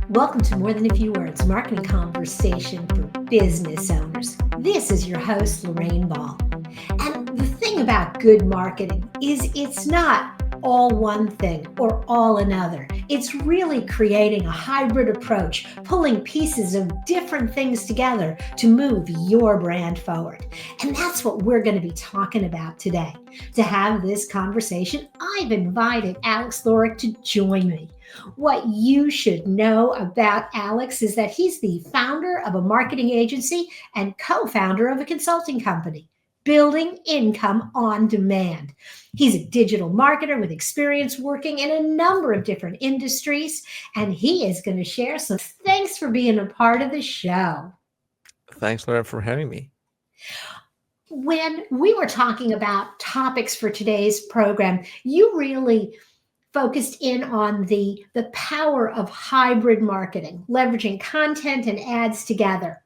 Welcome to More Than a Few Words, marketing conversation for business owners. This is your host, Lorraine Ball. And the thing about good marketing is it's not all one thing or all another. It's really creating a hybrid approach, pulling pieces of different things together to move your brand forward. And that's what we're going to be talking about today. To have this conversation, I've invited Alex Thoric to join me. What you should know about Alex is that he's the founder of a marketing agency and co founder of a consulting company, Building Income on Demand. He's a digital marketer with experience working in a number of different industries, and he is going to share some thanks for being a part of the show. Thanks, Laura, for having me. When we were talking about topics for today's program, you really focused in on the power of hybrid marketing, leveraging content and ads together.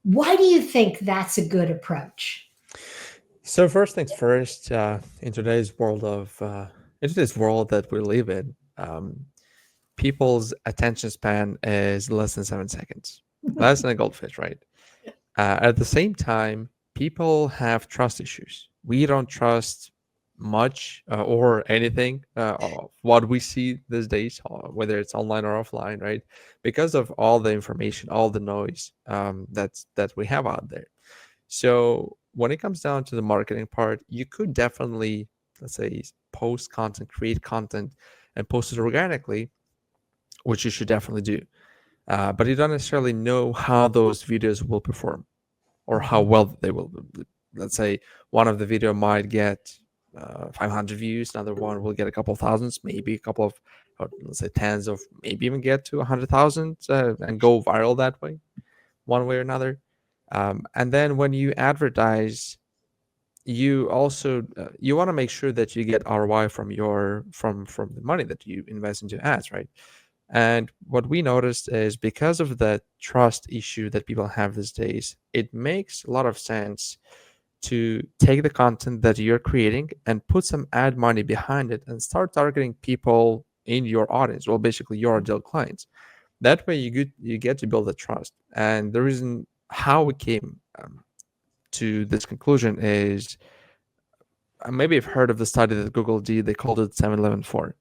Why do you think that's a good approach? So first things first, in today's world that we live in, people's attention span is less than 7 seconds, less than a goldfish, right? At the same time, people have trust issues. We don't trust much or anything of what we see these days, whether it's online or offline, right? Because of all the information, all the noise that we have out there. So when it comes down to the marketing part, you could definitely, let's say, post content, create content, and post it organically, which you should definitely do. But you don't necessarily know how those videos will perform or how well they will. Let's say one of the video might get 500 views, another one will get a couple of thousands, maybe a couple of, let's say, tens of, maybe even get to 100,000 and go viral that way, one way or another. And then when you advertise, you also you want to make sure that you get ROI from from the money that you invest into ads, right? And what we noticed is because of the trust issue that people have these days, it makes a lot of sense to take the content that you're creating and put some ad money behind it and start targeting people in your audience, well, basically your ideal clients. That way you get to build the trust. And the reason how we came to this conclusion is maybe you've heard of the study that Google did. They called it 7-11-4.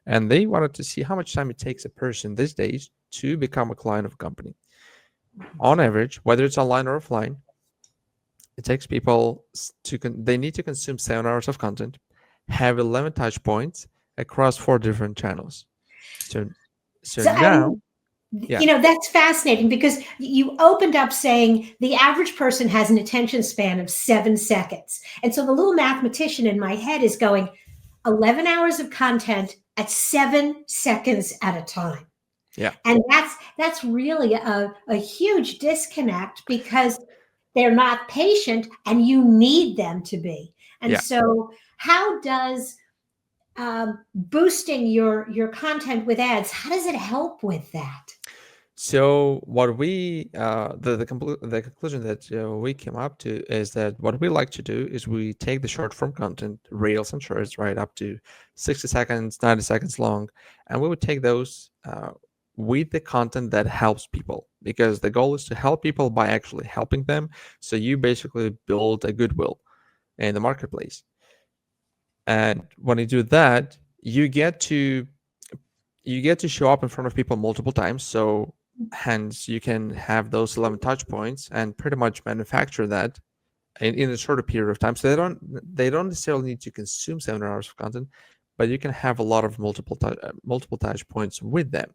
And they wanted to see how much time it takes a person these days to become a client of a company. On average, whether it's online or offline, it takes people they need to consume 7 hours of content, have 11 touch points across 4 different channels. So, so So, now, yeah, that's fascinating because you opened up saying the average person has an attention span of 7 seconds. And so the little mathematician in my head is going 11 hours of content at 7 seconds at a time. yeah, And that's really a huge disconnect because they're not patient and you need them to be. And yeah. so how does boosting your content with ads, how does it help with that? So what we the conclusion that we came up to is that what we like to do is we take the short form content, reels and shorts, right, up to 60 seconds, 90 seconds long, and we would take those with the content that helps people, because the goal is to help people by actually helping them. So you basically build a goodwill in the marketplace, and when you do that, you get to show up in front of people multiple times. So hence you can have those 11 touch points and pretty much manufacture that in a shorter period of time. So they don't necessarily need to consume 7 hours of content, but you can have a lot of multiple touch points with them.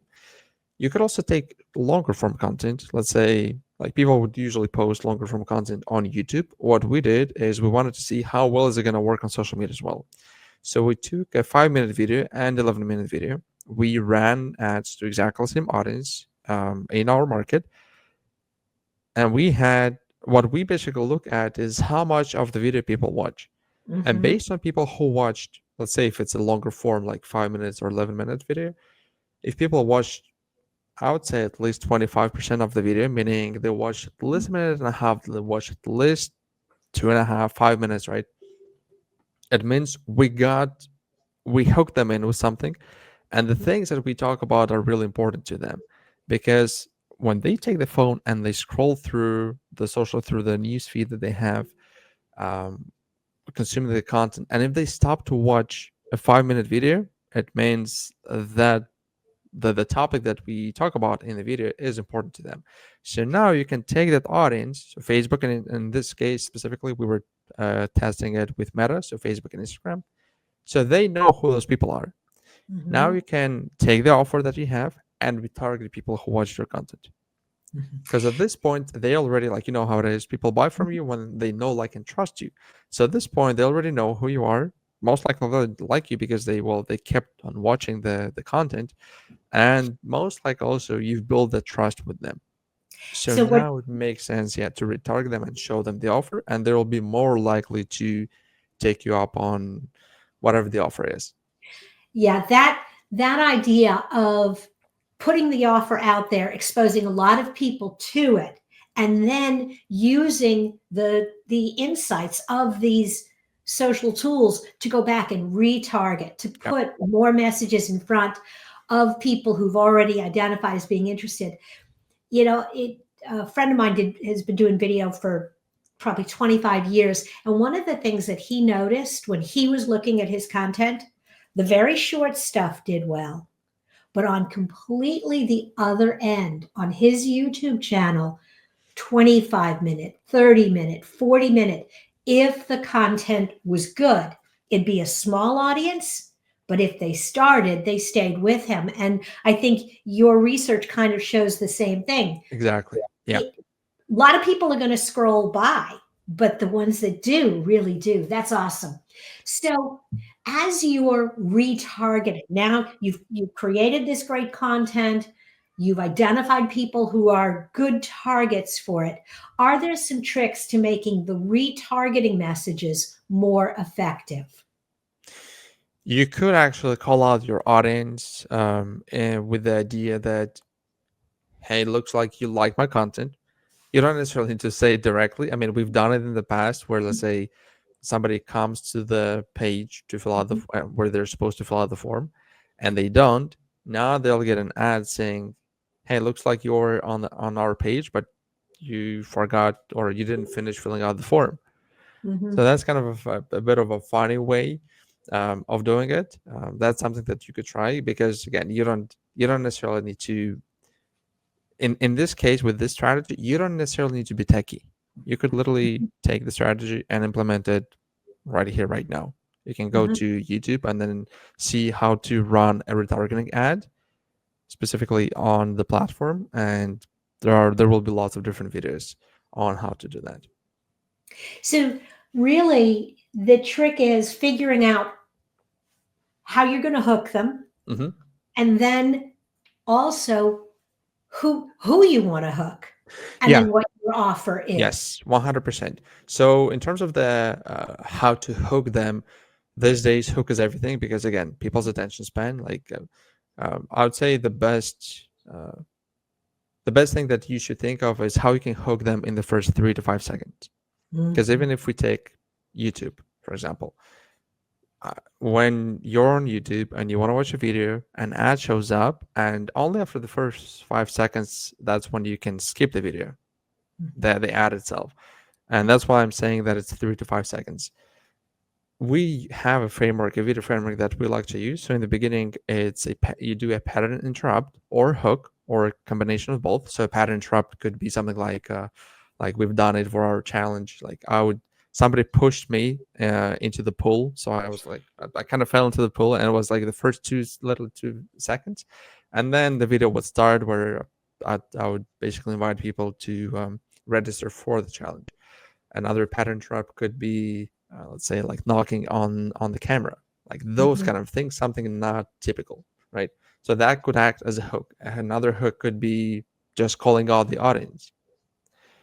You could also take longer form content. Let's say, like, people would usually post longer form content on YouTube. What we did is we wanted to see how well is it going to work on social media as well. So we took a 5-minute video and 11-minute video. We ran ads to exactly the same audience in our market, and we had, what we basically look at is how much of the video people watch. And Mhm. based on people who watched, let's say if it's a longer form like 5 minutes or 11-minute video, if people watched, I would say at least 25% of the video, meaning they watched at least a minute and a half, they watched at least 2.5, 5 minutes, right? It means we hooked them in with something, And the things that we talk about are really important to them, because when they take the phone and they scroll through the news feed that they have, um, consuming the content, and if they stop to watch a 5 minute video, it means that the topic that we talk about in the video is important to them. So now you can take that audience, so Facebook, and in this case specifically, we were testing it with Meta, so Facebook and Instagram, so they know who those people are. Now Mm-hmm. you can take the offer that you have and retarget people who watch your content. Because at this point, they already, like, you know how it is. People buy from you when they know, like, and trust you. So at this point, they already know who you are. Most likely they'll like you because they kept on watching the content, and most like also you've built the trust with them. So So what? now it makes sense, yeah, to retarget them and show them the offer, and they will be more likely to take you up on whatever the offer is. Yeah, that idea of putting the offer out there, exposing a lot of people to it, and then using the insights of these social tools to go back and retarget, to Yep. put more messages in front of people who've already identified as being interested. A friend of mine has been doing video for probably 25 years, and one of the things that he noticed when he was looking at his content, the very short stuff did well, but on completely the other end, on his YouTube channel, 25-minute, 30-minute, 40-minute, if the content was good, it'd be a small audience, but if they started, they stayed with him. And I think your research kind of shows the same thing. Exactly. Yeah. A lot of people are going to scroll by, but the ones that do really do. That's awesome. So, as you're retargeting, now you've created this great content, you've identified people who are good targets for it. Are there some tricks to making the retargeting messages more effective? You could actually call out your audience, and with the idea that, hey, looks like you like my content. You don't necessarily need to say it directly. I mean, we've done it in the past where, let's say, somebody comes to the page to fill out where they're supposed to fill out the form, and they don't. Now they'll get an ad saying, "Hey, looks like you're on our page, but you forgot or you didn't finish filling out the form." So Mm-hmm. that's kind of a bit of a funny way of doing it. That's something that you could try, because again, you don't necessarily need to, in this case with this strategy, you don't necessarily need to be techie. You could literally take the strategy and implement it right here, right now. You can go Mm-hmm. to YouTube and then see how to run a retargeting ad specifically on the platform, and there will be lots of different videos on how to do that. So, really, the trick is figuring out how you're going to hook them, Hmm. and then also who you want to hook, and Yeah. then what your offer is. Yes, 100%. So in terms of the how to hook them, these days hook is everything, because again, people's attention span, like, I would say the best thing that you should think of is how you can hook them in the first 3 to 5 seconds. Because Mhm. even if we take YouTube, for example, when you're on YouTube and you want to watch a video, an ad shows up, and only after the first 5 seconds, that's when you can skip the video, the ad itself. And that's why I'm saying that it's 3 to 5 seconds. We have a framework, a video framework that we like to use. So in the beginning, you do a pattern interrupt or hook, or a combination of both. So a pattern interrupt could be something like we've done it for our challenge. Like, somebody pushed me into the pool, so I was like, I kind of fell into the pool, and it was like the first little 2 seconds, and then the video would start where I would basically invite people to register for the challenge. Another pattern trap could be, let's say, like knocking on the camera, like those Mhm. kind of things, something not typical, right? So that could act as a hook. Another hook could be just calling out the audience.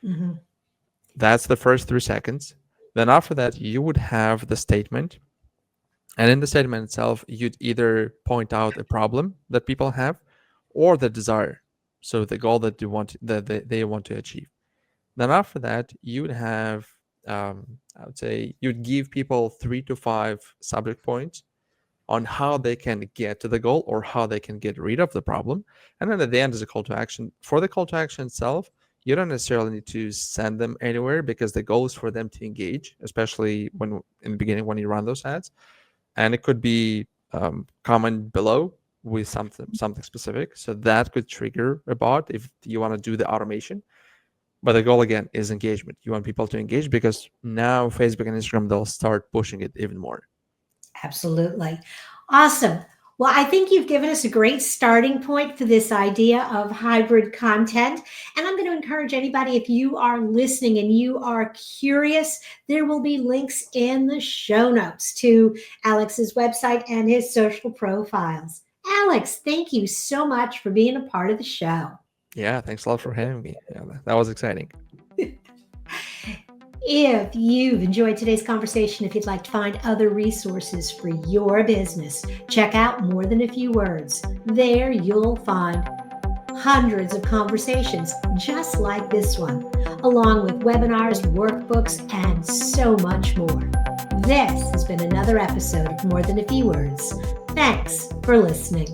Mhm. That's the first 3 seconds. Then after that, you would have the statement, and in the statement itself, you'd either point out a problem that people have, or the desire, so the goal that they want to achieve. Then after that, you'd have, I would say, you'd give people 3 to 5 subject points, on how they can get to the goal or how they can get rid of the problem. And then at the end is a call to action. For the call to action itself, you don't necessarily need to send them anywhere because the goal is for them to engage, especially when in the beginning when you run those ads. And it could be comment below with something specific. So that could trigger a bot if you want to do the automation. But the goal again is engagement. You want people to engage because now Facebook and Instagram, they'll start pushing it even more. Absolutely. Awesome. Well, I think you've given us a great starting point for this idea of hybrid content. And I'm going to encourage anybody, if you are listening and you are curious, there will be links in the show notes to Alex's website and his social profiles. Alex, thank you so much for being a part of the show. Yeah, thanks a lot for having me. Yeah, that was exciting. If you've enjoyed today's conversation, if you'd like to find other resources for your business, check out More Than a Few Words. There you'll find hundreds of conversations just like this one, along with webinars, workbooks, and so much more. This has been another episode of More Than a Few Words. Thanks for listening.